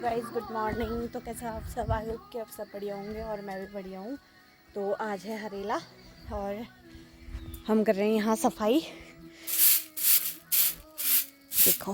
Guys good morning. तो कैसे आप सब? आई होप कि आप सब बढ़िया होंगे और मैं भी बढ़िया हूँ। तो आज है हरेला और हम कर रहे हैं यहाँ सफाई। देखो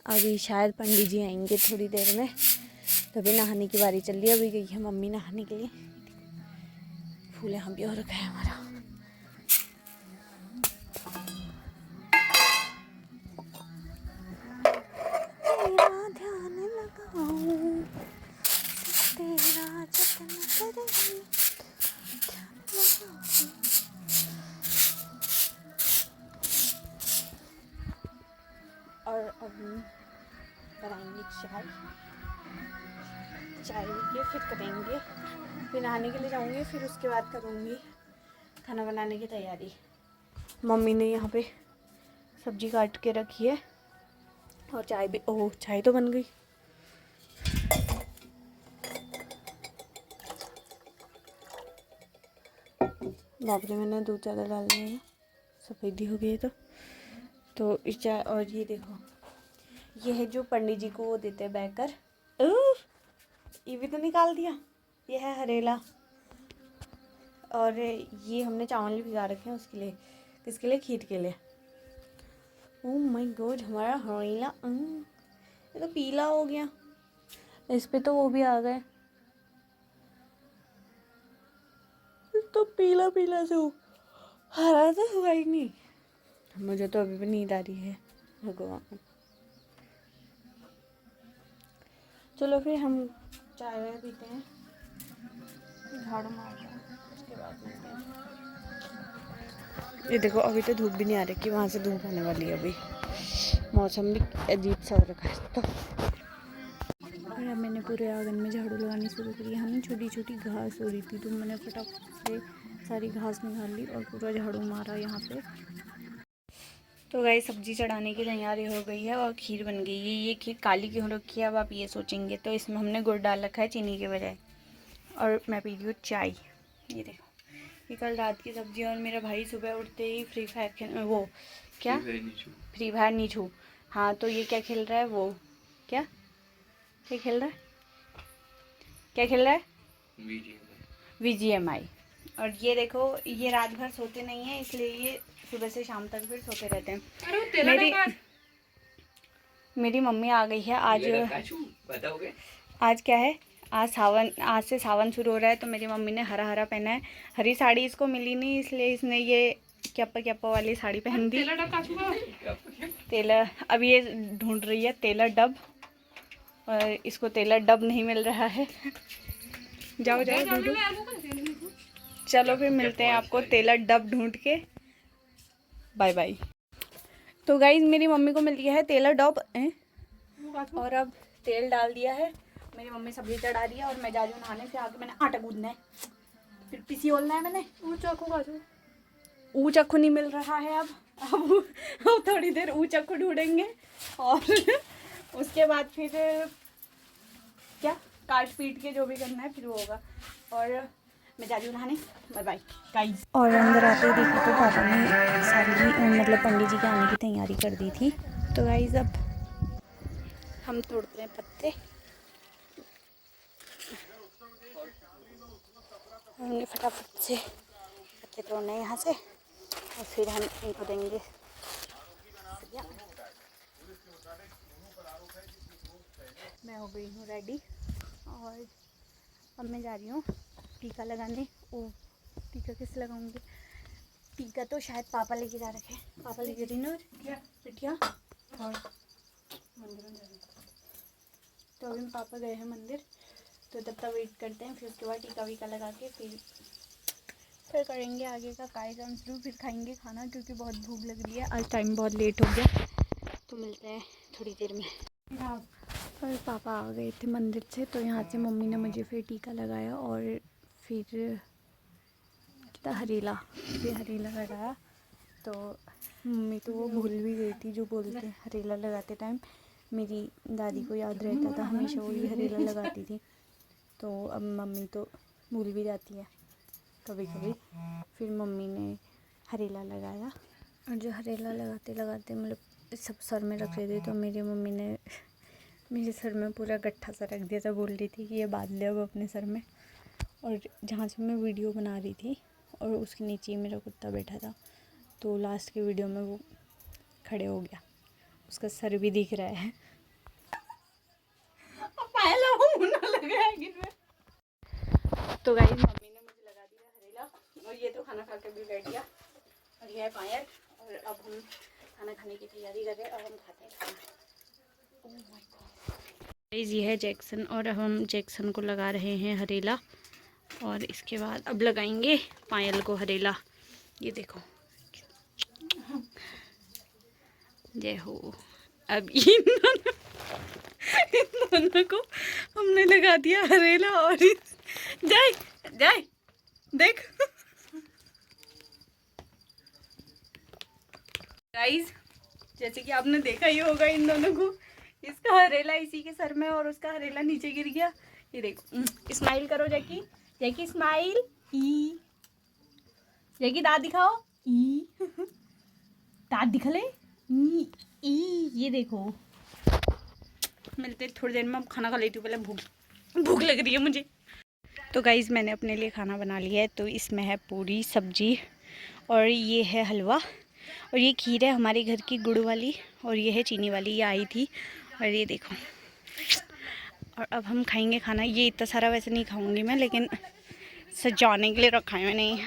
अभी शायद पंडित जी आएंगे थोड़ी देर में, तभी नहाने की बारी चल रही है। अभी गई है मम्मी नहाने के लिए। फूल यहाँ भी हो रखा है हमारा। तेरा ध्यान लगाऊं, तेरा जतन करें। और अब बनाएंगे चाय के फिर करेंगे, फिर नहाने के लिए जाऊंगी, फिर उसके बाद करूँगी खाना बनाने की तैयारी। मम्मी ने यहाँ पे सब्जी काट के रखी है और चाय भी, ओह चाय तो बन गई। बाबरे मैंने दूध ज़्यादा डाल दिया है, सफ़ेदी हो गई है तो इस चाय। और ये देखो, ये है जो पंडित जी को वो देते हैं बैकर। ये भी तो निकाल दिया। ये है हरेला और ये हमने चावल भी भिगा रखे हैं उसके लिए। किसके लिए? खीर के लिए। ओह माय गॉड, हमारा हरेला ये तो पीला हो गया। इस पे तो वो भी आ गए, तो पीला पीला से हरा तो हुआ ही नहीं। मुझे तो अभी भी नींद आ रही है भगवान। चलो फिर हम चाय वाय पीते हैं, झाड़ू मार रहे हैं, उसके बाद मिलते हैं। ये देखो अभी तो धूप भी नहीं आ रही कि वहाँ से धूप आने वाली है। अभी मौसम भी अजीब सा हो रखा है। तो और अब मैंने पूरे आंगन में झाड़ू लगानी शुरू करी। यहाँ ना छोटी छोटी घास हो रही थी, तो मैंने फटाफट से सारी घास निकाल ली और पूरा झाड़ू मारा यहाँ पे। तो गाइस सब्जी चढ़ाने की तैयारी हो गई है और खीर बन गई है। ये खीर काली क्यों रखी है अब आप ये सोचेंगे, तो इसमें हमने गुड़ डाल रखा है चीनी के बजाय। और मैं पी रही हूँ चाय। ये देखो, ये कल रात की सब्जी। और मेरा भाई सुबह उठते ही फ्री फायर खेल, वो क्या फ्री फायर नीचू, हाँ तो ये क्या खेल रहा है, वो क्या क्या खेल रहा है, क्या खेल रहा है? VGMI। और ये देखो, ये रात भर सोते नहीं है, इसलिए ये सुबह से शाम तक फिर सोते रहते हैं। मेरी मम्मी आ गई है आज। आज क्या है? आज सावन, आज से सावन शुरू हो रहा है, तो मेरी मम्मी ने हरा हरा पहना है। हरी साड़ी इसको मिली नहीं, इसलिए इसने ये क्यापा क्यापा वाली साड़ी पहन दी। तेलर अब ये ढूंढ रही है तेलर डब, और इसको तेलर डब नहीं मिल रहा है। जाओ जाओ ढूंढो। चलो फिर मिलते हैं आपको तेलर डब ढूंढ के। Bye bye. तो गाइज मेरी मम्मी को मिल गया है तेलर डब और अब तेल डाल दिया है। मेरी मम्मी सब्जी चढ़ा रही है और मैं जा रही हूँ नहाने। फिर आके मैंने आटा गूंदना है, फिर पीसी ओलना है मैंने। ऊ चक्कू नहीं मिल रहा है अब थोड़ी देर ऊ चक्कू ढूंढेंगे और उसके बाद फिर क्या काट पीट के जो भी करना है फिर वो होगा। और मैं जा रही हूँ नहाने। Bye bye guys. और अंदर आते ही देखा तो पापा ने सारी मतलब पंडित जी के आने की तैयारी कर दी थी। तो गाइस अब हम तोड़ते हैं पत्ते। हमने फटाफट से पत्ते तोड़ने हैं यहाँ से और फिर हम इनको देंगे। मैं हो गई हूँ रेडी और अब मैं जा रही हूँ टीका लगाने। ओ टीका किस लगाऊंगी? टीका तो शायद पापा लेके जा रखे हैं। पापा लेके रही ना क्या बिटिया? और मंदिर में जा रही। तो अभी पापा गए हैं मंदिर, तो तब तक वेट करते हैं। फिर उसके बाद टीका वीका लगा के फिर करेंगे आगे का कार्यक्रम शुरू। फिर खाएंगे खाना, क्योंकि बहुत भूख लग रही है। आज टाइम बहुत लेट हो गया, तो मिलते हैं थोड़ी देर में। और पापा आ गए थे मंदिर से, तो यहाँ से मम्मी ने मुझे फिर टीका लगाया और फिर हरेला लगाया। तो मम्मी तो वो भूल भी गई थी, जो बोलते हैं हरेला लगाते टाइम मेरी दादी को याद रहता था, हमेशा वो ही हरेला लगाती थी। तो अब मम्मी तो भूल भी जाती है कभी कभी। फिर मम्मी ने हरेला लगाया और जो हरेला लगाते लगाते मतलब सब सर में रख रही थी, तो मेरी मम्मी ने मेरे सर में पूरा गट्ठा सा रख दिया था। बोल रही थी कि ये बांध ले अब अपने सर में। और जहाँ से मैं वीडियो बना रही थी और उसके नीचे ही मेरा कुत्ता बैठा था, तो लास्ट की वीडियो में वो खड़े हो गया, उसका सर भी दिख रहा है। तो गाइस मम्मी ने मुझे लगा दिया हरेला, और ये तो खाना खा के भी बैठ गया। और ये है पायल, और अब हम खाना खाने की तैयारी कर रहे हैं। अब हम खाते हैं खाना। ओह माय गॉड गाइस, ये है जैक्सन, और अब हम जैक्सन को लगा रहे हैं हरेला, और इसके बाद अब लगाएंगे पायल को हरेला। ये देखो, जय हो। अब इन दोनों को हमने लगा दिया हरेला, और जय जय देख गाइस, जैसे कि आपने देखा ही होगा इन दोनों को, इसका हरेला इसी के सर में और उसका हरेला नीचे गिर गया। ये देखो, स्माइल करो जैकी, जैकी स्माइल, ई जैकी दांत दिखाओ, ई दांत दिखा ले, ई ई। ये देखो, मिलते थोड़ी देर में, खाना खा लेती हूँ, पहले भूख लग रही है मुझे। तो गाइज़ मैंने अपने लिए खाना बना लिया है। तो इसमें है पूरी सब्जी, और ये है हलवा, और ये खीर है हमारे घर की गुड़ वाली, और ये है चीनी वाली, ये आई थी। और ये देखो, और अब हम खाएंगे खाना। ये इतना सारा वैसे नहीं खाऊंगी मैं, लेकिन सजाने के लिए रखा है मैंने।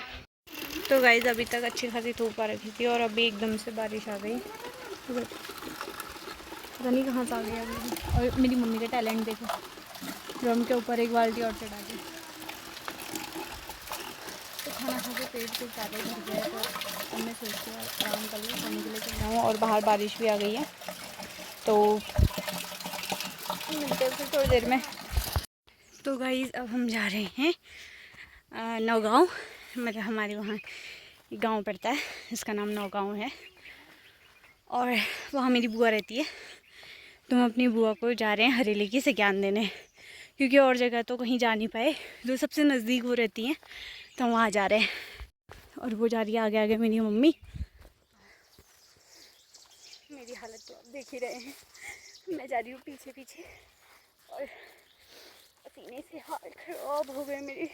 तो गाइज़ अभी तक अच्छी खासी धूप आ रखी थी, और अभी एकदम से बारिश आ गई। पता नहीं कहाँ से आ गया अभी। और मेरी मम्मी का टैलेंट देखो, ड्रम के ऊपर एक बाल्टी और चढ़ा के। तो खाना खा के पेट से ज़्यादा भर गया है, तो मैं सोचती हूँ आराम कर लूँ, खाने के लिए चल रहा हूँ। और बाहर बारिश भी आ गई है, तो मिलते हैं फिर थोड़ी देर में। तो गाइज़ अब हम जा रहे हैं नौगांव। मतलब हमारे वहाँ गांव पड़ता है, इसका नाम नौगांव है, और वहाँ मेरी बुआ रहती है। तो हम अपनी बुआ को जा रहे हैं हरेले की सज्ञान देने, क्योंकि और जगह तो कहीं जा नहीं पाए, जो सबसे नज़दीक वो रहती हैं, तो हम वहाँ जा रहे हैं। और वो जा रही है आगे आगे मेरी मम्मी। मेरी हालत तो आप देख ही रहे हैं, मैं जा रही हूँ पीछे पीछे, और पसीने से हाल खराब हो गए मेरे,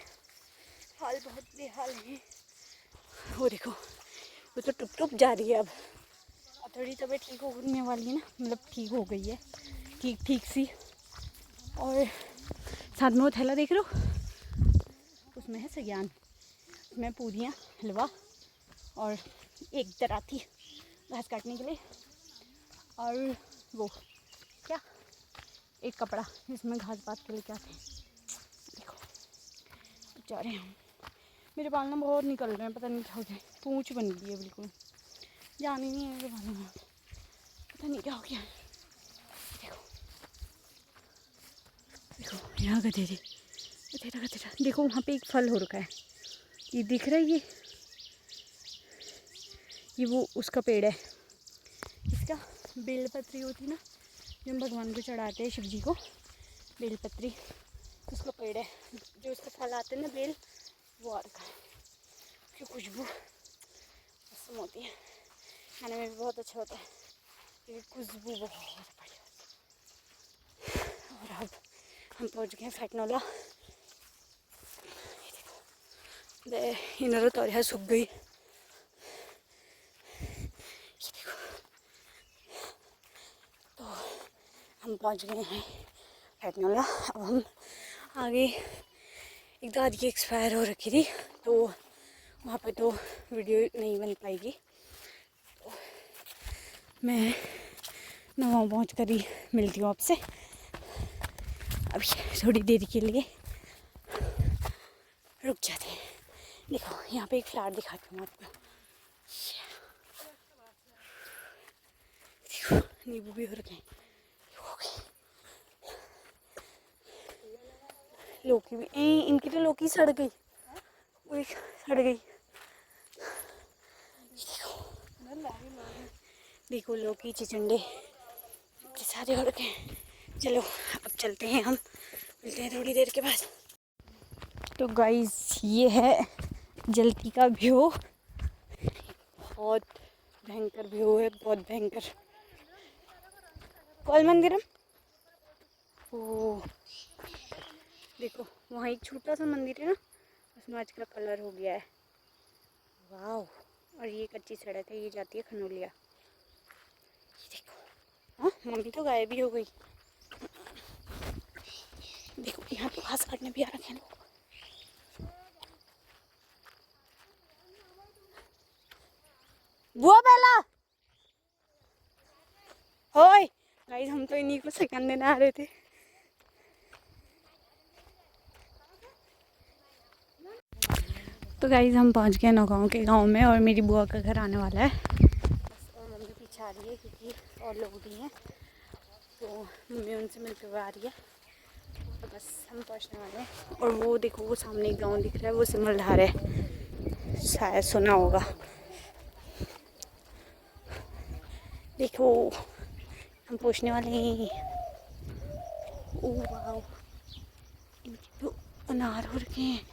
हाल बहुत बेहाल है। वो देखो, वो तो टुप टुप जा रही है। अब थोड़ी तबीयत ठीक होने वाली है ना, मतलब ठीक हो गई है, ठीक सी। और साथ में वो थैला देख रहे हो, उसमें है सज्ञान, उसमें पूरियाँ, हलवा, और एक दराती घास काटने के लिए, और वो क्या, एक कपड़ा जिसमें घास बात के लिए क्या थे। देखो जा रहे हैं हम। मेरे बाल ना बहुत निकल रहे हैं, पता नहीं क्या हो गया, पूंछ बन गई है बिल्कुल, जान ही नहीं है मेरे बालों में, पता नहीं क्या हो गया। देखो देखो, यहाँ गधेरे गधेरा, देखो वहाँ पे एक फल हो रखा है, ये दिख रहा है, ये वो उसका पेड़ है, इसका बेलपत्री होती ना, जो हम भगवान को चढ़ाते हैं, शिव जी को, बेलपत्री, उसका पेड़ है, जो उसके फल आते हैं ना, बेल, वो आ रखा है। उसकी खुशबू मौसम होती है, खाने में भी बहुत अच्छा होता है, क्योंकि खुशबू बहुत बढ़िया। और अब हम पहुंच गए फैटनोला। इन्होंने तो सूख गई, तो हम पहुंच गए हैं फैटनोला। अब हम आगे, एक दादी की एक्सपायर हो रखी थी, तो वहाँ पे तो वीडियो नहीं बन पाएगी, तो मैं वहाँ पहुँच कर ही मिलती हूँ आपसे। अभी थोड़ी देर के लिए रुक जाते हैं। देखो यहाँ पे एक फ्लावर दिखाती हूँ आपको, देखो नींबू भी हो रखे हैं, लौकी भी, इनकी तो लौकी सड़ गई, वो सड़ गई। देखो लौकी, चिचुंडे सारे हो रखे हैं। चलो अब चलते हैं, हम मिलते हैं थोड़ी देर के बाद। तो गाइस ये है जलती का व्यू, बहुत भयंकर व्यू है, बहुत भयंकर। कौल मंदिरम। ओ देखो वहाँ एक छोटा सा मंदिर है ना, उसमें आज का कलर हो गया है। वाह। और ये कच्ची सड़क है, ये जाती है खनोलिया। ये देखो। हाँ मम्मी तो गायब भी हो गई। देखो यहाँ तो घास काटने भी आ रखे हैं लोग। वो बेला होय गाइस, हम तो इन्हीं को सेकंड देने आ रहे थे। तो गाइस हम पहुंच गए नौगांव के गांव में, और मेरी बुआ का घर आने वाला है बस। और मम्मी पीछे आ रही है क्योंकि और लोग भी हैं, तो मम्मी उनसे मिलते हुए आ रही है। तो बस हम पहुंचने वाले हैं। और वो देखो, वो सामने एक गाँव दिख रहा है, वो सिमलधार है, शायद सुना होगा। देखो हम पहुंचने वाले हैं। ओह वाह, इनके तो अनार हो रखे हैं।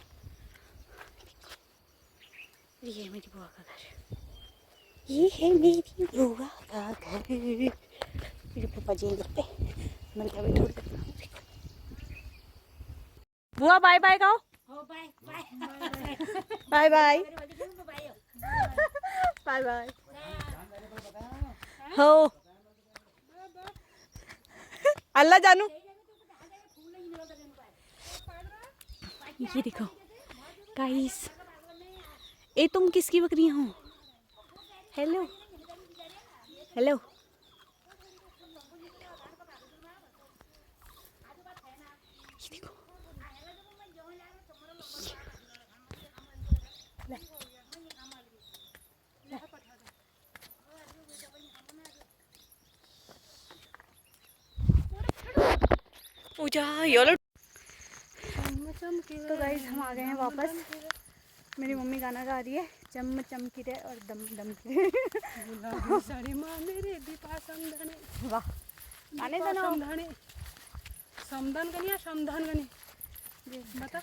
ये है मेरी बुआ का घर, ये है मेरी बुआ का घर। मेरे पापा जी घर पे मिलता है थोड़ी देर। बुआ बाय बाय कहो। Bye bye bye bye bye हो। अल्लाह जानू। ये देखो गाइस, ए तुम किसकी बकरियां हो? Hello hello. ये देखो पूजा योलो। तो गाइस हम आ गए हैं वापस। मेरी मम्मी गाना गा रही है, चम चमकी रे और दम दम की। वाह गाने तो ना समधन गनी या समधन गनी बता।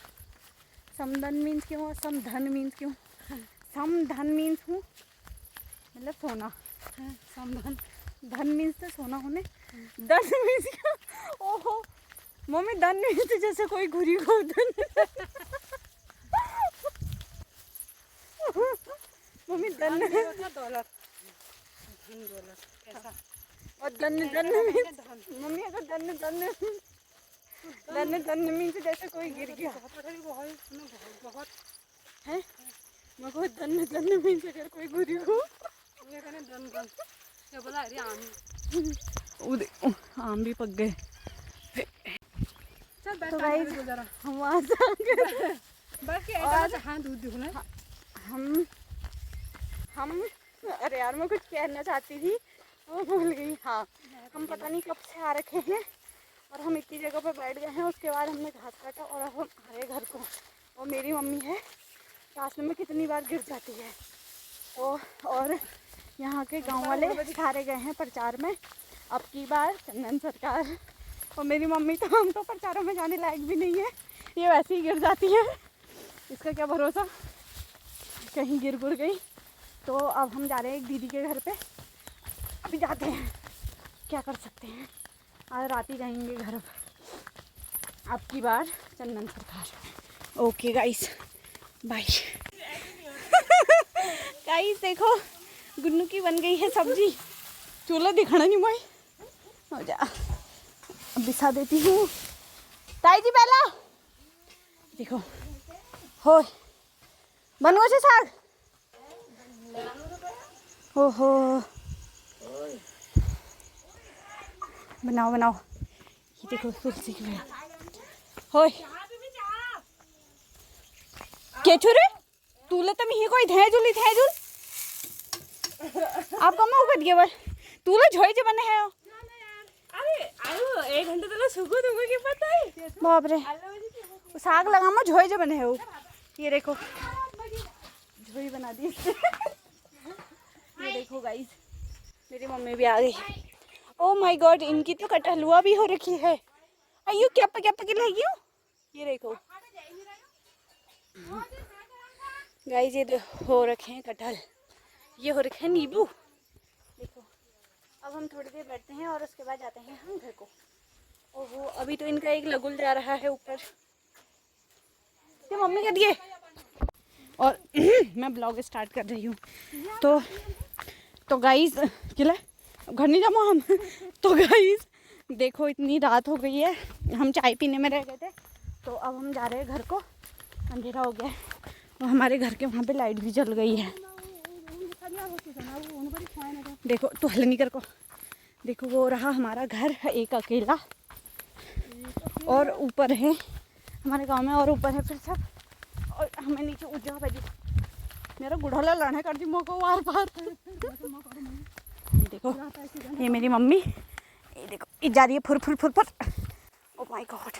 समधन मीन्स क्यों, समधन मीन्स क्यों? समधन मीन्स हूँ मतलब सोना। समधन धन मीन्स तो सोना होने। धन मीन्स क्या? ओहो मम्मी, धन मीन्स जैसे कोई घुरी को धन। मम्मी धन दौलत, धन दौलत कैसा? और धन धन मीन्स मम्मी, अगर धन धन धन धन मीन्स जैसे कोई गिर गया बहुत है। मगर धन धन मीन्स अगर कोई घुरी को धन धन क्या बोला? अरे आम आम भी पक गए। चल तो गाइस हम वहाँ से और हाथ दूध दिखना। हम अरे यार मैं कुछ कहना चाहती थी वो भूल गई। हाँ हम पता नहीं कब से आ रखे हैं, और हम इतनी जगह पर बैठ गए हैं। उसके बाद हमने घास काटा और अब हम आ रहे घर को। और मेरी मम्मी है, रास्ते में कितनी बार गिर जाती है। तो और यहाँ के गांव वाले सारे गए हैं प्रचार में, अब की बार चंदन सरकार। और मेरी मम्मी तो, हम तो प्रचारों में जाने लायक भी नहीं है, ये वैसे ही गिर जाती है, इसका क्या भरोसा, कहीं गिर गुर गई। तो अब हम जा रहे हैं एक दीदी के घर पे, अभी जाते हैं, क्या कर सकते हैं, आज रात ही जाएंगे घर। अब की बार चंदन सरकार। Okay guys bye. गाइस देखो गुन्नू की बन गई है सब्जी, चूल्हा दिखाना नहीं भाई हो जा। अब बिछा देती हूँ ताई जी पहला। देखो हो बनवा से साग। ओहो बनाओ बनाओ। ये देखो तुलसी की होय के छुरे तूले तो मिही कोई धेजुली धेजुल आप कम हो गया बार तूले झोई जे बने है। अरे आयो 1 घंटे तक सुगो तुमको क्या पता है? बाप रे साग लगा मैं झोई जे बने है वो। ये देखो झोई बना दी। ये देखो गाइस मेरी मम्मी भी आ गई। ओ माय गॉड इनकी तो कटहलुआ भी हो रखी है। अयो क्या पके लगी हो। ये देखो गाइस ये हो रखे हैं कटहल, ये हो रखे हैं नींबू। देखो अब हम थोड़ी देर बैठते हैं और उसके बाद जाते हैं हम घर को। ओहो, अभी तो इनका एक लगुल जा रहा है ऊपर। ये मम्मी कर दिए और मैं ब्लॉग स्टार्ट कर रही हूँ। तो गाइस किला घर नहीं जामा हम। तो गाइस देखो इतनी रात हो गई है, हम चाय पीने में रह गए थे, तो अब हम जा रहे हैं घर को। अंधेरा हो गया है और हमारे घर के वहाँ पे लाइट भी जल गई है। देखो तो हल नहीं कर को, देखो वो रहा हमारा घर एक अकेला, और ऊपर है हमारे गांव में, और ऊपर है फिर सब, और हमें नीचे ऊँचा बजी मेरा गुड़हला लड़ने कर दी मोको वार पार। ये देखो ये मेरी मम्मी, ये देखो ये जा रही है फुर फुर फुर फुर। ओ माय गॉड,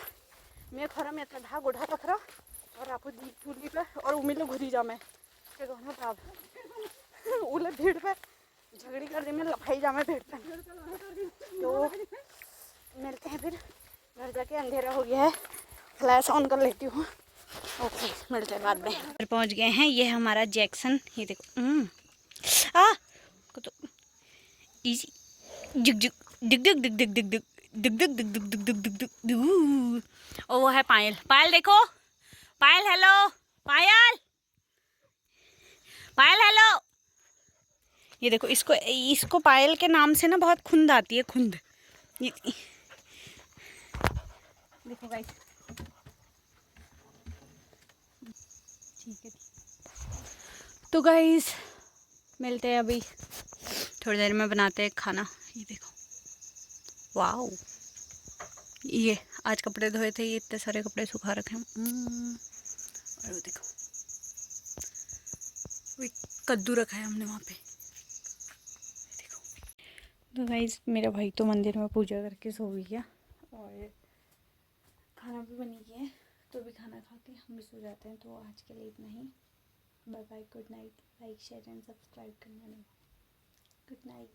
मैं खरा में इतना ढा गुढ़ा पखरा और आपको दी चूल्ही पे और उमिले घुरी जा मैं के दोनों प्राप उले भीड़ पे झगड़ी कर दी मैं लफाई जा मैं भीड़ पे। तो मिलते हैं फिर घर जाके, अंधेरा हो गया है, फ्लैश ऑन कर लेती हूँ। ओके मिलते हैं बाद में। फिर पहुँच गए हैं, ये हमारा जैक्सन, ये देखो तो इजी जुग जुग दिग दिग दिग दिग दिग दिग दिग दिग दिग दिग दिग दिग दिग। और वो है पायल, पायल देखो, पायल हेलो, पायल पायल हेलो। ये देखो इसको पायल के नाम से ना बहुत खुंद आती है, खुंद। ये देखो गाइस, ठीक है। तो गाइस मिलते हैं अभी थोड़ी देर में, बनाते हैं खाना। ये देखो वाओ, ये आज कपड़े धोए थे, ये इतने सारे कपड़े सुखा रखे हैं। और वो देखो वो कद्दू रखा है हमने वहाँ पे, देखो। तो गाइस मेरा भाई तो मंदिर में पूजा करके सो गया और खाना भी बन गया है, तो भी खाना खा के हम भी सो जाते हैं। तो आज के लिए इतना ही, bye bye, good night. Like share and subscribe करना नहीं। Good night.